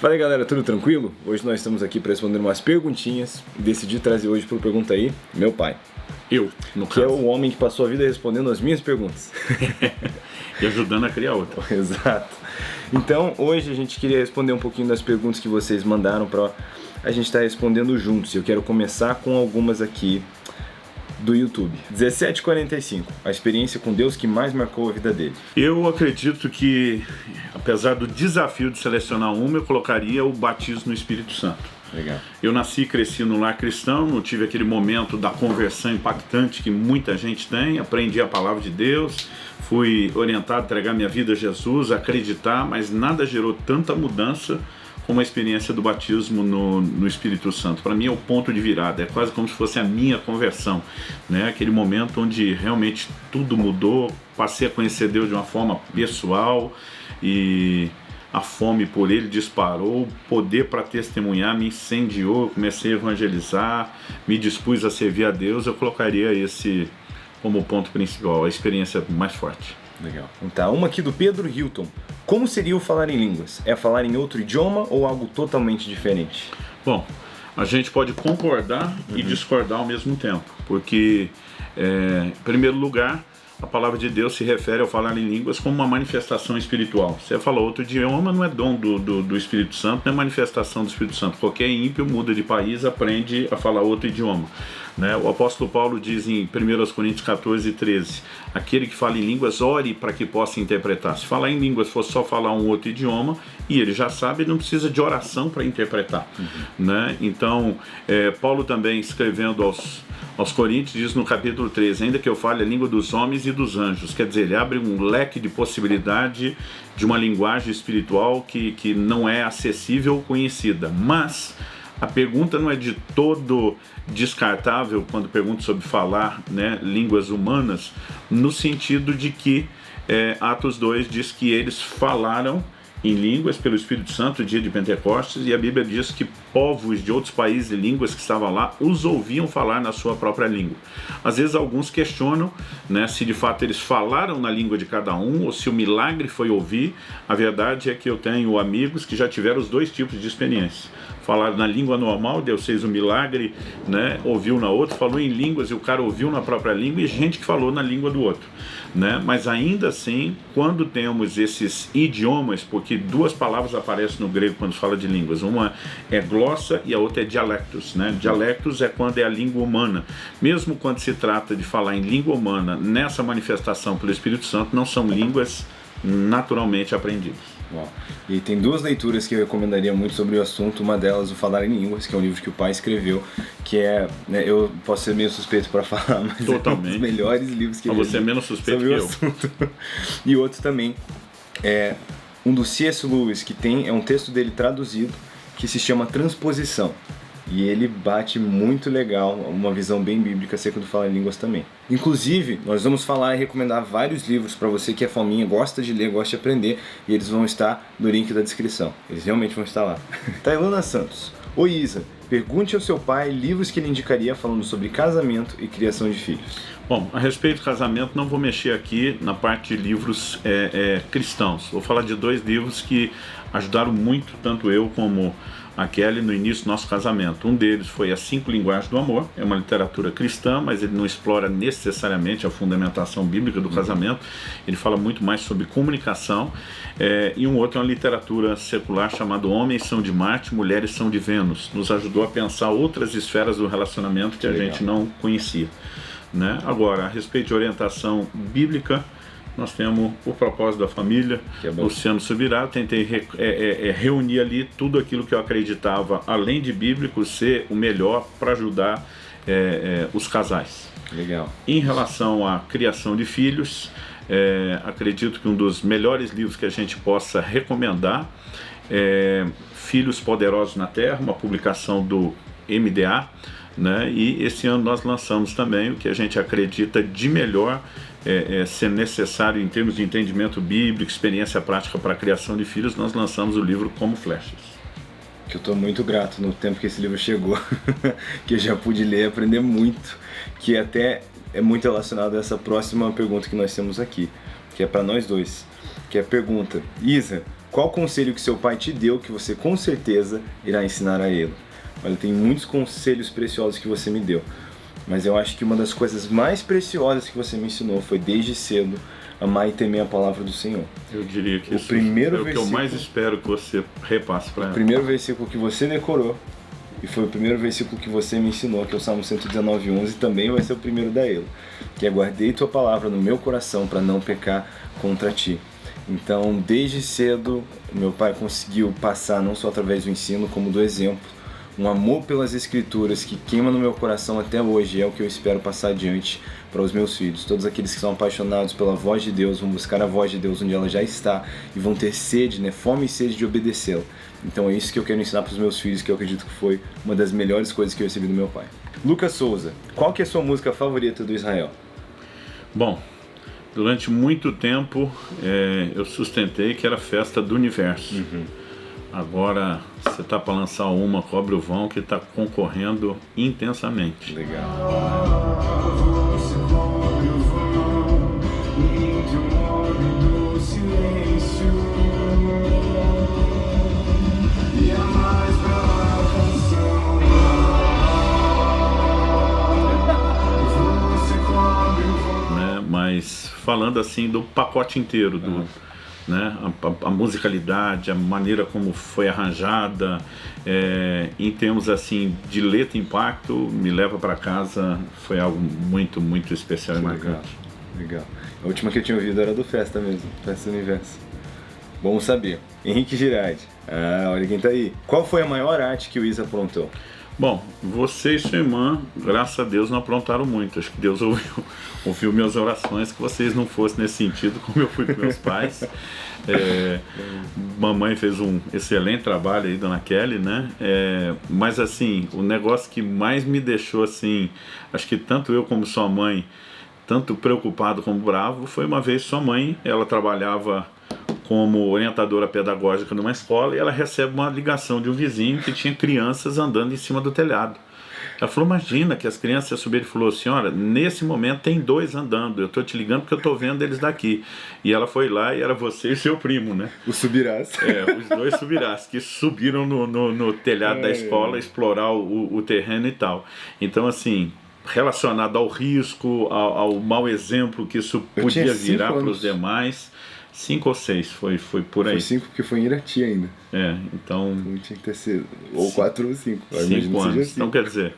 Fala aí galera, tudo tranquilo? Hoje nós estamos aqui para responder umas perguntinhas. Decidi trazer hoje para pergunta aí, meu pai. No que caso. É o homem que passou a vida respondendo as minhas perguntas. E ajudando a criar outra. Exato. Então hoje a gente queria responder um pouquinho das perguntas que vocês mandaram para a gente estar respondendo juntos. Eu quero começar com algumas aqui do YouTube. 1745, a experiência com Deus que mais marcou a vida dele. Eu acredito que, apesar do desafio de selecionar uma, eu colocaria o batismo no Espírito Santo. Legal. Eu nasci e cresci no lar cristão, não tive aquele momento da conversão impactante que muita gente tem, aprendi a palavra de Deus, fui orientado a entregar minha vida a Jesus, a acreditar, mas nada gerou tanta mudança como a experiência do batismo no Espírito Santo. Para mim é o ponto de virada, é quase como se fosse a minha conversão, né? Aquele momento onde realmente tudo mudou, passei a conhecer Deus de uma forma pessoal e a fome por Ele disparou, o poder para testemunhar me incendiou, comecei a evangelizar, me dispus a servir a Deus. Eu colocaria esse como ponto principal, a experiência mais forte. Legal. Então, uma aqui do Pedro Hilton. Como seria o falar em línguas? É falar em outro idioma ou algo totalmente diferente? Bom, a gente pode concordar e discordar ao mesmo tempo, porque, em primeiro lugar, a palavra de Deus se refere ao falar em línguas como uma manifestação espiritual. Você fala outro idioma, não é dom do Espírito Santo, não é manifestação do Espírito Santo. Qualquer ímpio muda de país, aprende a falar outro idioma. Né? O apóstolo Paulo diz em 1 Coríntios 14, 13, aquele que fala em línguas, ore para que possa interpretar. Se falar em línguas for só falar um outro idioma, e ele já sabe, ele não precisa de oração para interpretar. Né? Então, Paulo também escrevendo aos Coríntios, diz no capítulo 13, ainda que eu fale a língua dos homens e dos anjos. Quer dizer, ele abre um leque de possibilidade de uma linguagem espiritual que não é acessível ou conhecida. Mas a pergunta não é de todo descartável quando pergunta sobre falar, né, línguas humanas, no sentido de que Atos 2 diz que eles falaram em línguas pelo Espírito Santo, dia de Pentecostes, e a Bíblia diz que povos de outros países e línguas que estavam lá os ouviam falar na sua própria língua. Às vezes alguns questionam, né, se de fato eles falaram na língua de cada um ou se o milagre foi ouvir. A verdade é que eu tenho amigos que já tiveram os dois tipos de experiência. Falaram na língua normal, Deus fez um milagre, né, ouviu na outra, falou em línguas e o cara ouviu na própria língua, e gente que falou na língua do outro. Né? Mas ainda assim, quando temos esses idiomas, porque duas palavras aparecem no grego quando se fala de línguas, uma é glossa e a outra é dialectos, né? Dialectos é quando é a língua humana. Mesmo quando se trata de falar em língua humana, nessa manifestação pelo Espírito Santo, não são línguas naturalmente aprendidas. Bom, e tem duas leituras que eu recomendaria muito sobre o assunto. Uma delas, o Falar em Línguas, que é um livro que o pai escreveu, que é, né, eu posso ser meio suspeito para falar, mas totalmente. É um dos melhores livros que você é menos suspeito que eu. Assunto. E outro também é um do C.S. Lewis, que é um texto dele traduzido, que se chama Transposição. E ele bate muito legal, uma visão bem bíblica acerca do Falar em Línguas também. Inclusive, nós vamos falar e recomendar vários livros para você que é fominha, gosta de ler, gosta de aprender, e eles vão estar no link da descrição. Eles realmente vão estar lá. Tailana Santos. Oi Isa, pergunte ao seu pai livros que ele indicaria falando sobre casamento e criação de filhos. Bom, a respeito do casamento, não vou mexer aqui na parte de livros cristãos. Vou falar de dois livros que ajudaram muito, tanto eu como a Kelly, no início do nosso casamento. Um deles foi As 5 Linguagens do Amor, é uma literatura cristã, mas ele não explora necessariamente a fundamentação bíblica do casamento, ele fala muito mais sobre comunicação, e um outro é uma literatura secular chamada Homens são de Marte, Mulheres são de Vênus, nos ajudou a pensar outras esferas do relacionamento que a gente não conhecia. Né? Agora, a respeito de orientação bíblica, nós temos o Propósito da Família, Luciano Subirá. Tentei reunir ali tudo aquilo que eu acreditava, além de bíblico, ser o melhor para ajudar os casais. Legal. Em relação à criação de filhos, acredito que um dos melhores livros que a gente possa recomendar é Filhos Poderosos na Terra, uma publicação do MDA, né? E esse ano nós lançamos também o que a gente acredita de melhor ser necessário em termos de entendimento bíblico, experiência prática para a criação de filhos. Nós lançamos o livro Como Flechas. Que eu estou muito grato no tempo que esse livro chegou, que eu já pude ler e aprender muito, que até é muito relacionado a essa próxima pergunta que nós temos aqui, que é para nós dois, que é a pergunta: Isa, Qual conselho que seu pai te deu que você com certeza irá ensinar a ele? Olha, tem muitos conselhos preciosos que você me deu, mas eu acho que uma das coisas mais preciosas que você me ensinou foi desde cedo amar e temer a palavra do Senhor. Eu diria que O isso primeiro é o que eu mais espero que você repasse para ela. O primeiro versículo que você decorou e foi o primeiro versículo que você me ensinou, que é o Salmo 119:11, também vai ser o primeiro da Ela, que é: guardei tua palavra no meu coração para não pecar contra ti. Então, desde cedo, meu pai conseguiu passar, não só através do ensino, como do exemplo, um amor pelas Escrituras que queima no meu coração até hoje. É o que eu espero passar adiante para os meus filhos. Todos aqueles que são apaixonados pela voz de Deus vão buscar a voz de Deus onde ela já está e vão ter sede, fome e sede de obedecê-la. Então é isso que eu quero ensinar para os meus filhos, que eu acredito que foi uma das melhores coisas que eu recebi do meu pai. Lucas Souza, qual que é a sua música favorita do Israel? Bom, durante muito tempo eu sustentei que era Festa do Universo. Agora você está para lançar uma, Cobre o Vão, que está concorrendo intensamente. Legal. Mas falando assim do pacote inteiro, a musicalidade, a maneira como foi arranjada, em termos assim de letra e impacto, me leva para casa, foi algo muito, muito especial e marcante. Legal. A última que eu tinha ouvido era do Festa mesmo, Festa do Universo. Bom saber. Henrique Girardi, olha quem tá aí. Qual foi a maior arte que o Isa aprontou? Bom, você e sua irmã, graças a Deus, não aprontaram muito. Acho que Deus ouviu minhas orações, que vocês não fossem nesse sentido, como eu fui com meus pais. Mamãe fez um excelente trabalho aí, dona Kelly, né? Mas assim, o negócio que mais me deixou assim, acho que tanto eu como sua mãe, tanto preocupado como bravo, foi uma vez sua mãe, ela trabalhava como orientadora pedagógica numa escola, e ela recebe uma ligação de um vizinho que tinha crianças andando em cima do telhado. Ela falou: imagina que as crianças subiram, e falou: senhora, nesse momento tem 2 andando, eu estou te ligando porque eu estou vendo eles daqui. E ela foi lá e era você e seu primo, né? Os Subirás. Os 2 Subirás, que subiram no telhado da escola, explorar o terreno e tal. Então assim, relacionado ao risco, ao mau exemplo que isso podia virar para os demais. 5 ou 6, foi por aí. Foi 5 porque foi em Irati ainda. Então... Não tinha que ter sido. Ou 4 ou 5. 5 anos. Então quer dizer,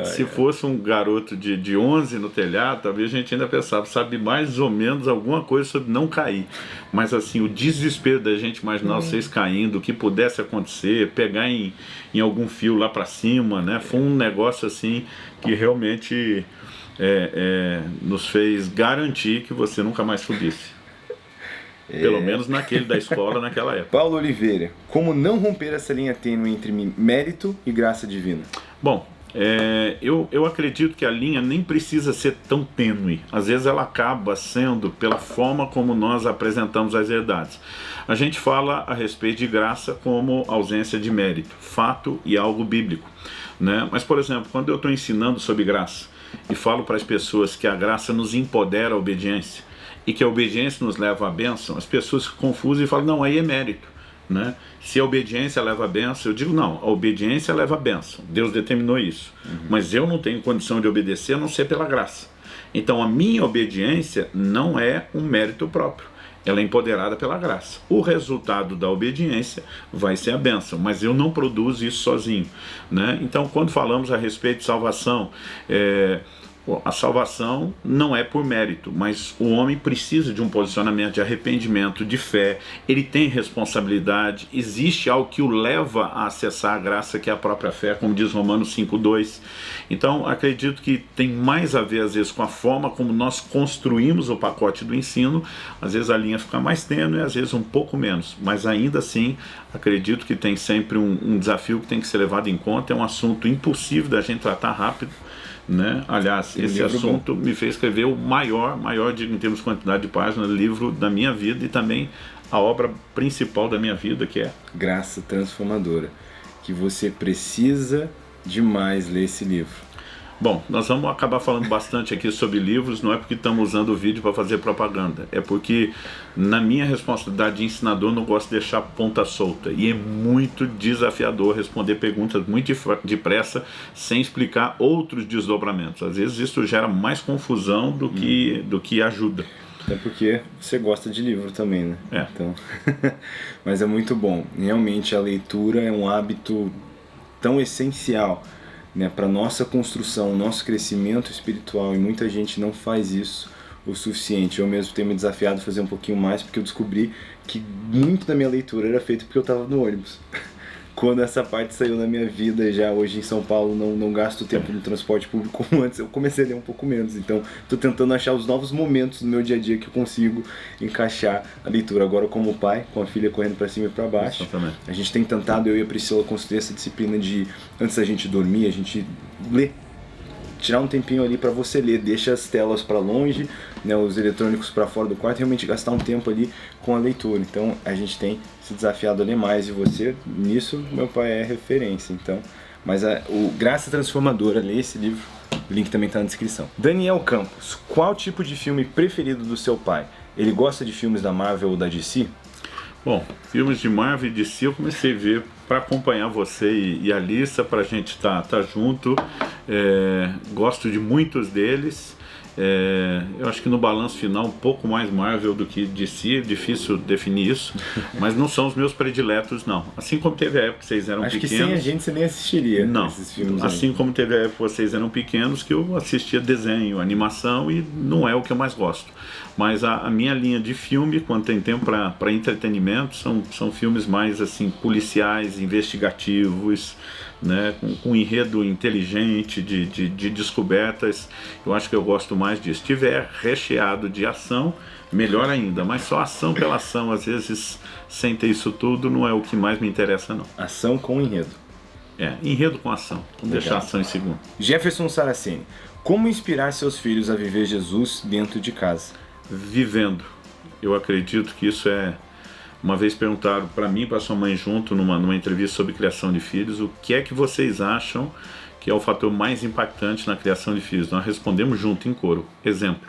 se fosse um garoto de 11 no telhado, talvez a gente ainda pensava, sabe mais ou menos alguma coisa sobre não cair. Mas assim, o desespero da gente imaginar vocês caindo, o que pudesse acontecer, pegar em algum fio lá para cima, né? Foi um negócio assim que realmente nos fez garantir que você nunca mais subisse. Pelo menos naquele da escola, naquela época. Paulo Oliveira, como não romper essa linha tênue entre mérito e graça divina? Bom, eu acredito que a linha nem precisa ser tão tênue. Às vezes ela acaba sendo pela forma como nós apresentamos as verdades. A gente fala a respeito de graça como ausência de mérito, fato e algo bíblico, né? Mas, por exemplo, quando eu estou ensinando sobre graça e falo para as pessoas que a graça nos empodera a obediência, e que a obediência nos leva à bênção, as pessoas ficam confusas e falam: não, aí é mérito, né? Se a obediência leva à bênção, eu digo: não, a obediência leva à bênção, Deus determinou isso, mas eu não tenho condição de obedecer a não ser pela graça. Então a minha obediência não é um mérito próprio, ela é empoderada pela graça. O resultado da obediência vai ser a bênção, mas eu não produzo isso sozinho, né? Então, quando falamos a respeito de salvação, a salvação não é por mérito, mas o homem precisa de um posicionamento de arrependimento, de fé, ele tem responsabilidade, existe algo que o leva a acessar a graça, que é a própria fé, como diz Romanos 5:2. Então, acredito que tem mais a ver, às vezes, com a forma como nós construímos o pacote do ensino. Às vezes a linha fica mais tênue, às vezes um pouco menos, mas ainda assim, acredito que tem sempre um desafio que tem que ser levado em conta. É um assunto impossível da gente tratar rápido, né? Aliás, esse assunto me fez escrever o maior em termos de quantidade de páginas, livro da minha vida, e também a obra principal da minha vida, que é Graça Transformadora, que você precisa demais ler esse livro. Bom, nós vamos acabar falando bastante aqui sobre livros, não é porque estamos usando o vídeo para fazer propaganda, é porque na minha responsabilidade de ensinador não gosto de deixar ponta solta, e é muito desafiador responder perguntas muito depressa sem explicar outros desdobramentos. Às vezes isso gera mais confusão do que ajuda. Até porque você gosta de livro também, né? É. Então, mas é muito bom. Realmente a leitura é um hábito tão essencial, né, para nossa construção, nosso crescimento espiritual, e muita gente não faz isso o suficiente. Eu mesmo tenho me desafiado a fazer um pouquinho mais, porque eu descobri que muito da minha leitura era feita porque eu estava no ônibus. Quando essa parte saiu da minha vida, já hoje em São Paulo não gasto tempo no transporte público como antes, eu comecei a ler um pouco menos. Então estou tentando achar os novos momentos no meu dia a dia que eu consigo encaixar a leitura. Agora, como pai, com a filha correndo para cima e para baixo, Exatamente. a gente tem tentado, eu e a Priscila, construir essa disciplina de, antes da gente dormir, a gente ler. Tirar um tempinho ali para você ler, deixa as telas para longe, né, os eletrônicos para fora do quarto, realmente gastar um tempo ali com a leitura. Então a gente tem se desafiado a ler mais, e você, nisso, meu pai é referência. Então, mas o Graça Transformadora, lê esse livro, o link também está na descrição. Daniel Campos, qual tipo de filme preferido do seu pai? Ele gosta de filmes da Marvel ou da DC? Bom, filmes de Marvel e DC eu comecei a ver para acompanhar você e a Alissa, para a gente estar junto. Gosto de muitos deles. Eu acho que no balanço final um pouco mais Marvel do que DC, é difícil definir isso, mas não são os meus prediletos, não. Assim como teve a época que vocês eram acho pequenos... Acho que sem a gente você nem assistiria não, esses filmes. Assim como teve a época que vocês eram pequenos, que eu assistia desenho, animação, e não é o que eu mais gosto. Mas a minha linha de filme, quando tem tempo para entretenimento, são filmes mais assim policiais, investigativos, né, com um enredo inteligente, de descobertas. Eu acho que eu gosto mais disso. Se tiver recheado de ação, melhor ainda, mas só ação pela ação, às vezes sem ter isso tudo, não é o que mais me interessa, não. Ação com enredo. Enredo com ação, deixar a ação em segundo. Jefferson Saraceni, como inspirar seus filhos a viver Jesus dentro de casa? Vivendo. Eu acredito que isso é... Uma vez perguntaram para mim e para sua mãe junto, numa entrevista sobre criação de filhos, o que é que vocês acham que é o fator mais impactante na criação de filhos? Nós respondemos junto, em coro. Exemplo,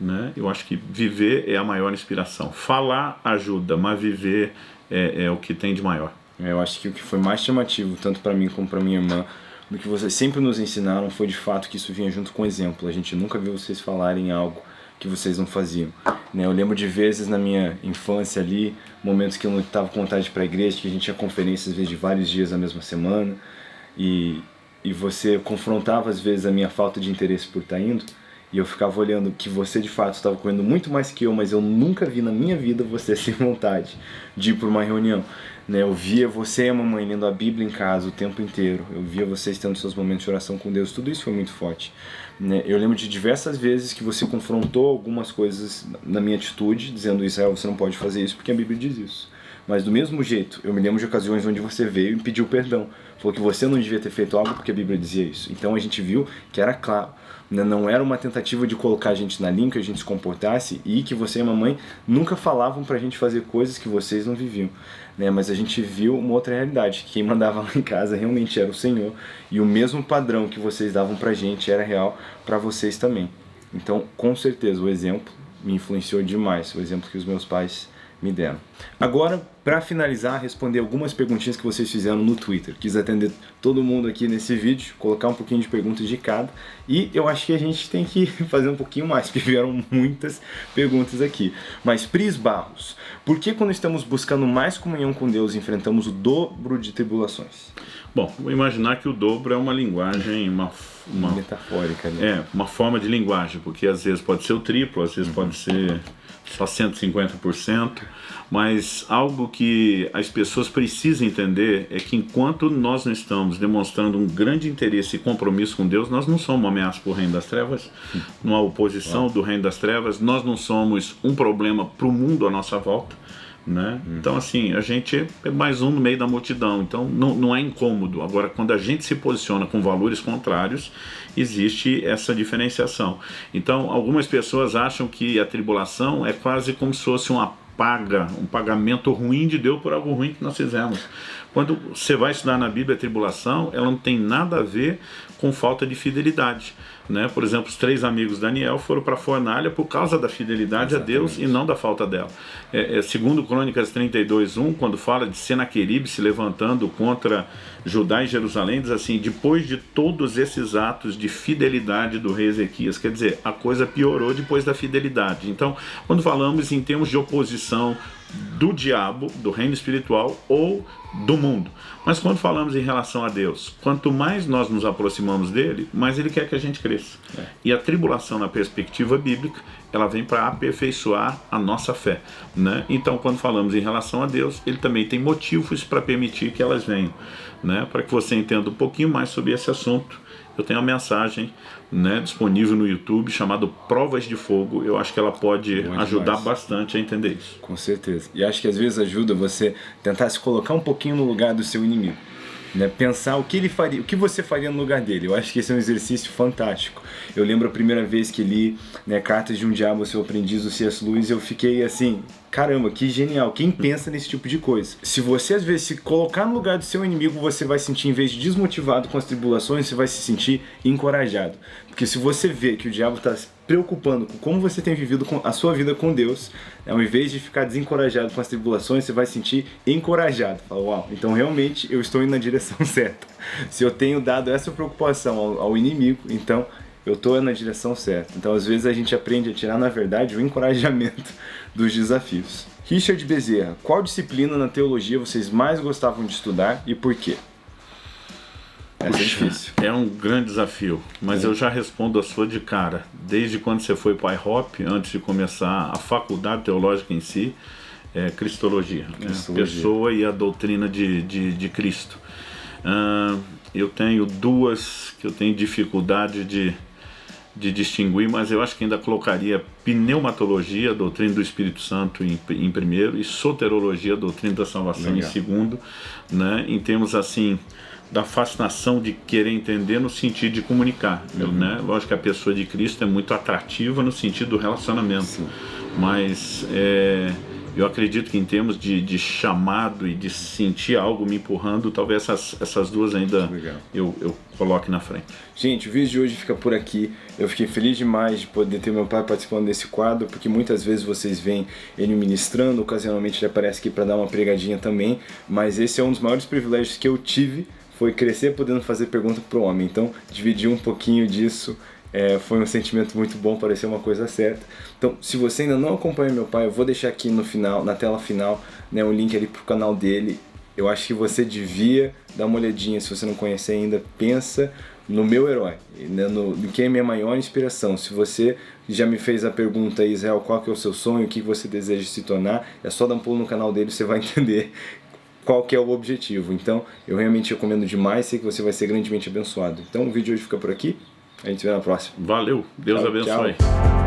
né? Eu acho que viver é a maior inspiração. Falar ajuda, mas viver é o que tem de maior. Eu acho que o que foi mais chamativo, tanto para mim como para minha irmã, do que vocês sempre nos ensinaram, foi de fato que isso vinha junto com exemplo. A gente nunca viu vocês falarem algo que vocês não faziam, né? Eu lembro de vezes na minha infância ali, momentos que eu não estava com vontade de ir para a igreja, que a gente tinha conferências às vezes de vários dias na mesma semana, e você confrontava às vezes a minha falta de interesse por estar indo, e eu ficava olhando que você de fato estava correndo muito mais que eu, mas eu nunca vi na minha vida você sem vontade de ir para uma reunião, né? Eu via você e a mamãe lendo a Bíblia em casa o tempo inteiro, eu via vocês tendo seus momentos de oração com Deus, tudo isso foi muito forte, né? Eu lembro de diversas vezes que você confrontou algumas coisas na minha atitude, dizendo: Israel, você não pode fazer isso porque a Bíblia diz isso. Mas do mesmo jeito, eu me lembro de ocasiões onde você veio e pediu perdão, falou que você não devia ter feito algo porque a Bíblia dizia isso. Então a gente viu que era claro, né? Não era uma tentativa de colocar a gente na linha, que a gente se comportasse, e que você e a mamãe nunca falavam pra gente fazer coisas que vocês não viviam, né? Mas a gente viu uma outra realidade, que quem mandava lá em casa realmente era o Senhor, e o mesmo padrão que vocês davam pra gente era real pra vocês também. Então, com certeza, o exemplo me influenciou demais, o exemplo que os meus pais me deram. Agora, para finalizar, responder algumas perguntinhas que vocês fizeram no Twitter. Quis atender todo mundo aqui nesse vídeo, colocar um pouquinho de perguntas de cada, e eu acho que a gente tem que fazer um pouquinho mais, porque vieram muitas perguntas aqui. Mas Pris Barros, por que quando estamos buscando mais comunhão com Deus, enfrentamos o dobro de tribulações? Bom, vou imaginar que o dobro é uma linguagem, uma metafórica, né? Uma forma de linguagem, porque às vezes pode ser o triplo, às vezes pode ser só 150%, mas algo que as pessoas precisam entender é que enquanto nós não estamos demonstrando um grande interesse e compromisso com Deus, nós não somos uma ameaça para o reino das trevas, uma oposição do reino das trevas, nós não somos um problema para o mundo à nossa volta, né? Então assim, a gente é mais um no meio da multidão, então não é incômodo. Agora, quando a gente se posiciona com valores contrários, existe essa diferenciação. Então algumas pessoas acham que a tribulação é quase como se fosse uma paga, um pagamento ruim de Deus por algo ruim que nós fizemos. Quando você vai estudar na Bíblia a tribulação, ela não tem nada a ver com falta de fidelidade, né? Por exemplo, os 3 amigos de Daniel foram para a fornalha por causa da fidelidade a Deus e não da falta dela. Segundo Crônicas 32:1, quando fala de Senaqueribe se levantando contra Judá e Jerusalém, diz assim: depois de todos esses atos de fidelidade do rei Ezequias, quer dizer, a coisa piorou depois da fidelidade. Então, quando falamos em termos de oposição do diabo, do reino espiritual ou do mundo. Mas quando falamos em relação a Deus, quanto mais nós nos aproximamos dele, mais ele quer que a gente cresça. E a tribulação, na perspectiva bíblica, ela vem para aperfeiçoar a nossa fé, né? Então, quando falamos em relação a Deus, ele também tem motivos para permitir que elas venham, né? Para que você entenda um pouquinho mais sobre esse assunto, eu tenho uma mensagem, né, disponível no YouTube chamada Provas de Fogo. Eu acho que ela pode ajudar bastante a entender isso. Com certeza. E acho que às vezes ajuda você tentar se colocar um pouquinho no lugar do seu inimigo, né? Pensar o que ele faria, o que você faria no lugar dele. Eu acho que esse é um exercício fantástico. Eu lembro a primeira vez que li, né, Cartas de um Diabo, Seu Aprendiz, do C.S. Lewis, eu fiquei assim, caramba, que genial. Quem pensa nesse tipo de coisa? Se você às vezes se colocar no lugar do seu inimigo, você vai sentir, em vez de desmotivado com as tribulações, você vai se sentir encorajado. Porque se você vê que o diabo está se preocupando com como você tem vivido a sua vida com Deus, ao invés de ficar desencorajado com as tribulações, você vai se sentir encorajado. Fala, uau, então realmente eu estou indo na direção certa. Se eu tenho dado essa preocupação ao inimigo, então eu estou na direção certa. Então às vezes a gente aprende a tirar, na verdade, o encorajamento dos desafios. Richard Bezerra, qual disciplina na teologia vocês mais gostavam de estudar e por quê? Essa é difícil. É um grande desafio, mas eu já respondo a sua de cara. Desde quando você foi para a IHOP, antes de começar a faculdade teológica em si, é Cristologia. Né? Pessoa e a doutrina de Cristo. Eu tenho 2 que eu tenho dificuldade de distinguir, mas eu acho que ainda colocaria pneumatologia, a doutrina do Espírito Santo em primeiro, e soterologia, a doutrina da salvação em segundo, né? Em termos assim da fascinação de querer entender no sentido de comunicar, né? Lógico que a pessoa de Cristo é muito atrativa no sentido do relacionamento, mas eu acredito que em termos de chamado e de sentir algo me empurrando, talvez essas 2 ainda eu coloque na frente. Gente, o vídeo de hoje fica por aqui. Eu fiquei feliz demais de poder ter meu pai participando desse quadro, porque muitas vezes vocês veem ele ministrando, ocasionalmente ele aparece aqui para dar uma pregadinha também, mas esse é um dos maiores privilégios que eu tive, foi crescer podendo fazer pergunta para o homem. Então, dividir um pouquinho disso foi um sentimento muito bom, pareceu uma coisa certa. Então, se você ainda não acompanha meu pai, eu vou deixar aqui no final, na tela final, né, um link ali pro canal dele. Eu acho que você devia dar uma olhadinha, se você não conhece ainda, pensa no meu herói, né, no quem é minha maior inspiração. Se você já me fez a pergunta aí, Israel, qual que é o seu sonho, o que você deseja se tornar, é só dar um pulo no canal dele, você vai entender qual que é o objetivo. Então, eu realmente recomendo demais, sei que você vai ser grandemente abençoado. Então, o vídeo de hoje fica por aqui. A gente se vê na próxima. Valeu, Deus tchau, abençoe. Tchau.